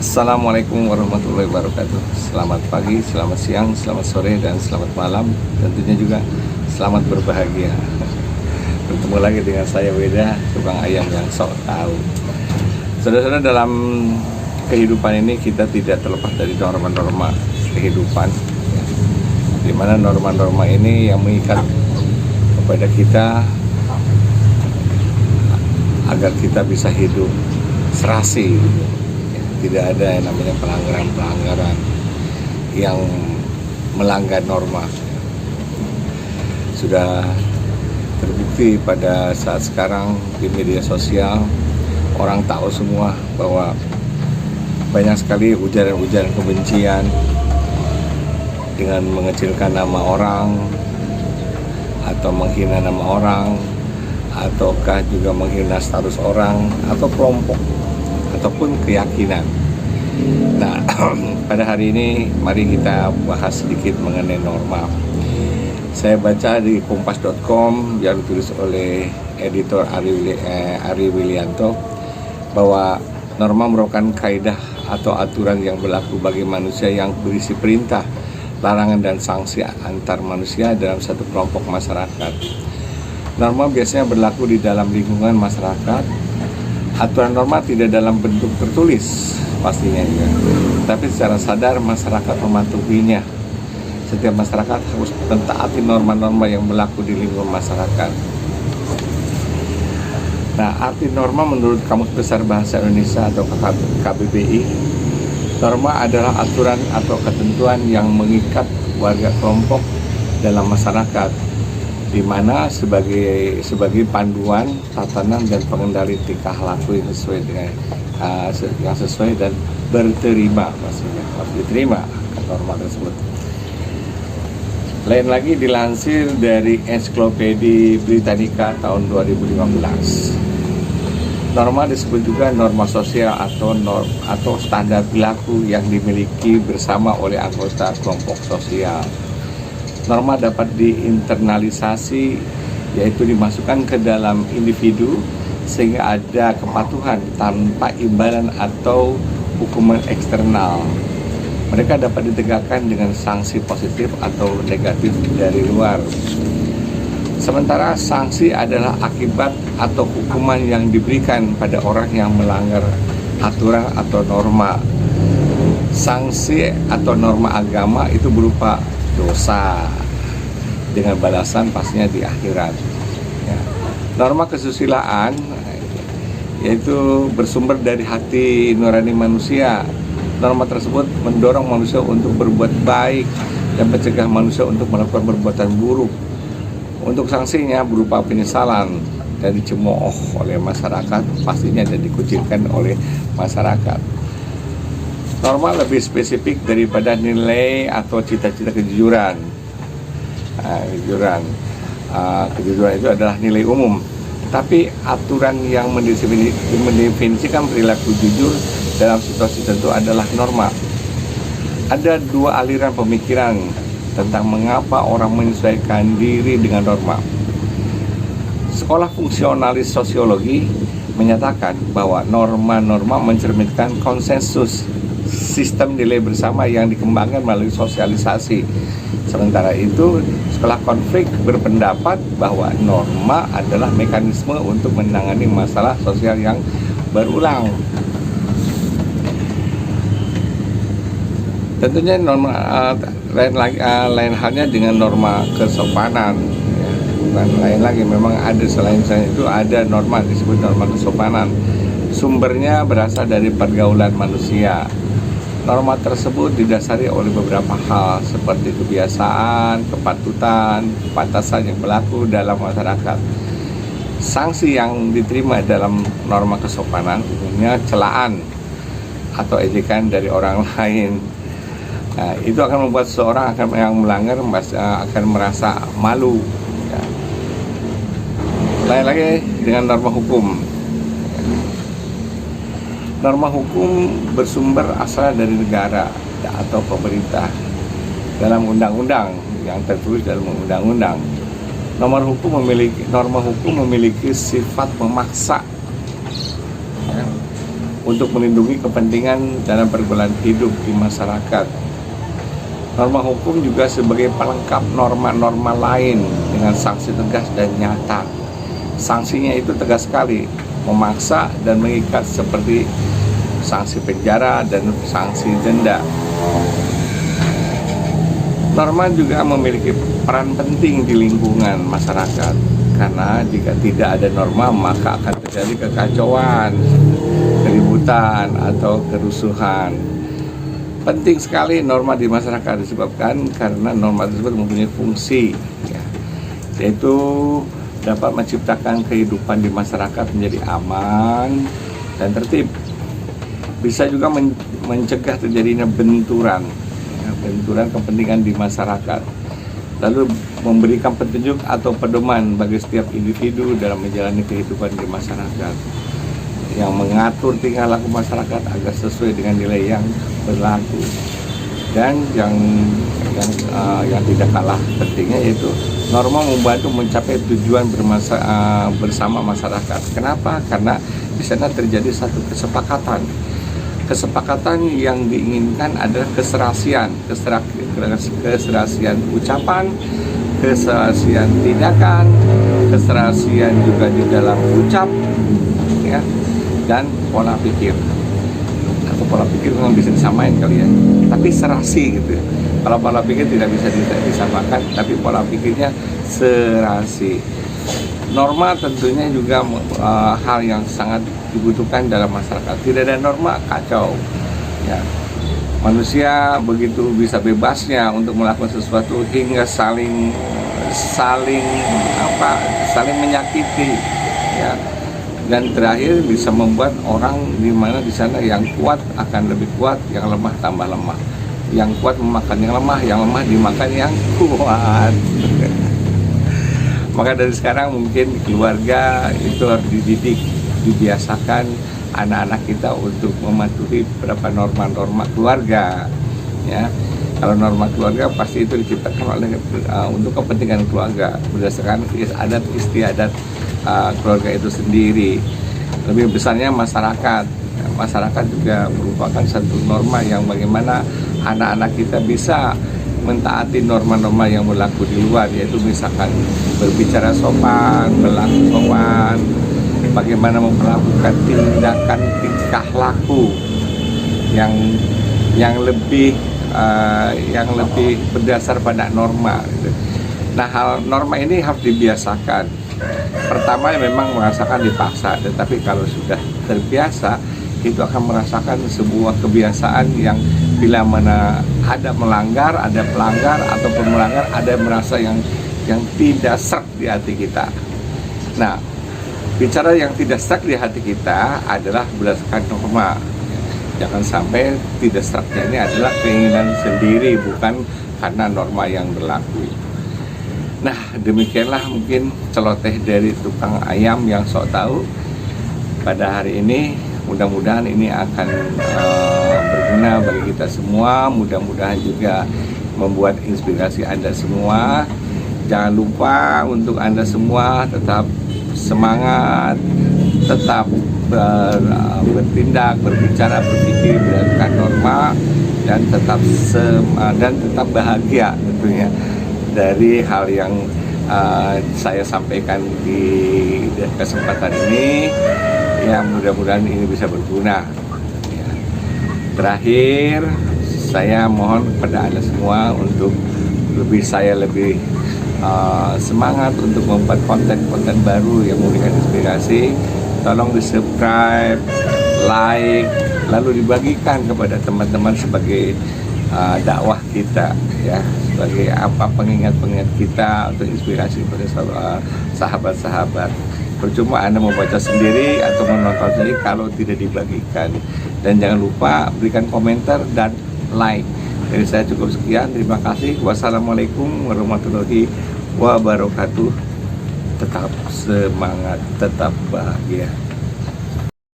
Assalamualaikum warahmatullahi wabarakatuh. Selamat pagi, selamat siang, selamat sore, dan selamat malam. Tentunya juga selamat berbahagia. Bertemu lagi dengan saya Weda, tukang ayam yang sok tahu. Saudara-saudara, dalam kehidupan ini kita tidak terlepas dari norma-norma kehidupan, di mana norma-norma ini yang mengikat kepada kita agar kita bisa hidup serasi. Tidak ada yang namanya pelanggaran-pelanggaran yang melanggar norma. Sudah terbukti pada saat sekarang di media sosial, orang tahu semua bahwa banyak sekali ujaran-ujaran kebencian dengan mengecilkan nama orang atau menghina nama orang, ataukah juga menghina status orang atau kelompok ataupun keyakinan. Nah, pada hari ini mari kita bahas sedikit mengenai norma. Saya baca di kompas.com yang ditulis oleh editor Ari Willianto bahwa norma merupakan kaidah atau aturan yang berlaku bagi manusia yang berisi perintah, larangan dan sanksi antar manusia dalam satu kelompok masyarakat. Norma biasanya berlaku di dalam lingkungan masyarakat. Aturan norma tidak dalam bentuk tertulis pastinya juga, tapi secara sadar masyarakat mematuhinya. Setiap masyarakat harus mentaati norma-norma yang berlaku di lingkungan masyarakat. Nah, arti norma menurut Kamus Besar Bahasa Indonesia atau KBBI, norma adalah aturan atau ketentuan yang mengikat warga kelompok dalam masyarakat, di mana sebagai panduan, tatanan dan pengendali tingkah laku yang sesuai dan berterima, maksudnya harus diterima norma tersebut. Lain lagi dilansir dari Ensiklopedia Britannica tahun 2015. Norma disebut juga norma sosial atau standar perilaku yang dimiliki bersama oleh anggota kelompok sosial. Norma dapat diinternalisasi, yaitu dimasukkan ke dalam individu sehingga ada kepatuhan tanpa imbalan atau hukuman eksternal. Mereka dapat ditegakkan dengan sanksi positif atau negatif dari luar. Sementara sanksi adalah akibat atau hukuman yang diberikan pada orang yang melanggar aturan atau norma. Sanksi atau norma agama itu berupa dosa dengan balasan pastinya di akhirat. Ya. Norma kesusilaan yaitu bersumber dari hati nurani manusia. Norma tersebut mendorong manusia untuk berbuat baik dan mencegah manusia untuk melakukan perbuatan buruk. Untuk sanksinya berupa penyesalan dan dicemooh oleh masyarakat pastinya dan dikucilkan oleh masyarakat. Norma lebih spesifik daripada nilai atau cita-cita kejujuran. Kejujuran itu adalah nilai umum, tapi aturan yang mendefinisikan perilaku jujur dalam situasi tertentu adalah norma. Ada dua aliran pemikiran tentang mengapa orang menyesuaikan diri dengan norma. Sekolah fungsionalis sosiologi menyatakan bahwa norma-norma mencerminkan konsensus sistem nilai bersama yang dikembangkan melalui sosialisasi. Sementara itu, sekolah konflik berpendapat bahwa norma adalah mekanisme untuk menangani masalah sosial yang berulang. Tentunya norma lain halnya dengan norma kesopanan. Dan lain lagi, memang ada selain itu ada norma disebut norma kesopanan. Sumbernya berasal dari pergaulan manusia. Norma tersebut didasari oleh beberapa hal seperti kebiasaan, kepatutan, batasan yang berlaku dalam masyarakat. Sanksi yang diterima dalam norma kesopanan umumnya celaan atau ejekan dari orang lain. Nah, itu akan membuat seseorang yang melanggar akan merasa malu. Ya. Lain lagi dengan norma hukum. Norma hukum bersumber asal dari negara atau pemerintah dalam undang-undang yang tertulis dalam undang-undang. Norma hukum memiliki sifat memaksa untuk melindungi kepentingan dalam pergaulan hidup di masyarakat. Norma hukum juga sebagai pelengkap norma-norma lain dengan sanksi tegas dan nyata. Sanksinya itu tegas sekali, memaksa dan mengikat seperti sanksi penjara dan sanksi denda. Norma juga memiliki peran penting di lingkungan masyarakat, karena jika tidak ada norma maka akan terjadi kekacauan, keributan atau kerusuhan. Penting sekali norma di masyarakat disebabkan karena norma tersebut mempunyai fungsi, yaitu dapat menciptakan kehidupan di masyarakat menjadi aman dan tertib. Bisa juga mencegah terjadinya benturan kepentingan di masyarakat, lalu memberikan petunjuk atau pedoman bagi setiap individu dalam menjalani kehidupan di masyarakat, yang mengatur tingkah laku masyarakat agar sesuai dengan nilai yang berlaku. Dan yang tidak kalah pentingnya yaitu norma membantu mencapai tujuan bersama masyarakat. Kenapa? Karena di sana terjadi satu kesepakatan yang diinginkan adalah keserasian ucapan, keserasian tindakan, keserasian juga di dalam ucap, ya, dan pola pikir. Atau pola pikir memang bisa disamain kali ya, tapi serasi gitu ya. Kalau pola pikir tidak bisa disamakan, tapi pola pikirnya serasi. Norma tentunya juga hal yang sangat dibutuhkan dalam masyarakat. Tidak ada norma, kacau. Ya. Manusia begitu bisa bebasnya untuk melakukan sesuatu hingga saling menyakiti, ya. Dan terakhir bisa membuat orang di mana di sana yang kuat akan lebih kuat, yang lemah tambah lemah. Yang kuat memakan yang lemah dimakan yang kuat. Maka dari sekarang mungkin keluarga itu harus dididik, dibiasakan anak-anak kita untuk mematuhi beberapa norma-norma keluarga, ya. Kalau norma keluarga pasti itu diciptakan oleh untuk kepentingan keluarga berdasarkan adat istiadat keluarga itu sendiri. Lebih besarnya masyarakat. Masyarakat juga merupakan satu norma yang bagaimana anak-anak kita bisa mentaati norma-norma yang berlaku di luar, yaitu misalkan berbicara sopan, berlaku sopan, bagaimana memperlakukan tindakan tingkah laku yang lebih berdasar pada norma. Nah, hal norma ini harus dibiasakan. Pertama memang merasakan dipaksa, tetapi kalau sudah terbiasa itu akan merasakan sebuah kebiasaan yang bila mana ada melanggar, ada pelanggar ataupun melanggar, ada merasa yang tidak sreg di hati kita. Nah, bicara yang tidak sreg di hati kita adalah berdasarkan norma. Jangan sampai tidak sregnya ini adalah keinginan sendiri, bukan karena norma yang berlaku. Nah, demikianlah mungkin celoteh dari tukang ayam yang sok tahu pada hari ini. Mudah-mudahan ini akan berguna bagi kita semua. Mudah-mudahan juga membuat inspirasi Anda semua. Jangan lupa untuk Anda semua tetap semangat, tetap bertindak, berbicara, berpikir berdasarkan norma, dan tetap bahagia tentunya dari hal yang saya sampaikan di kesempatan ini. Ya, mudah-mudahan ini bisa berguna. Ya. Terakhir, saya mohon kepada Anda semua untuk lebih semangat untuk membuat konten-konten baru yang memberikan inspirasi. Tolong di-subscribe, like, lalu dibagikan kepada teman-teman sebagai dakwah kita, ya, sebagai pengingat-pengingat kita untuk inspirasi pada sahabat-sahabat. Percuma Anda membaca sendiri atau menonton sendiri kalau tidak dibagikan. Dan jangan lupa berikan komentar dan like. Dari saya cukup sekian. Terima kasih. Wassalamualaikum warahmatullahi wabarakatuh. Tetap semangat, tetap bahagia.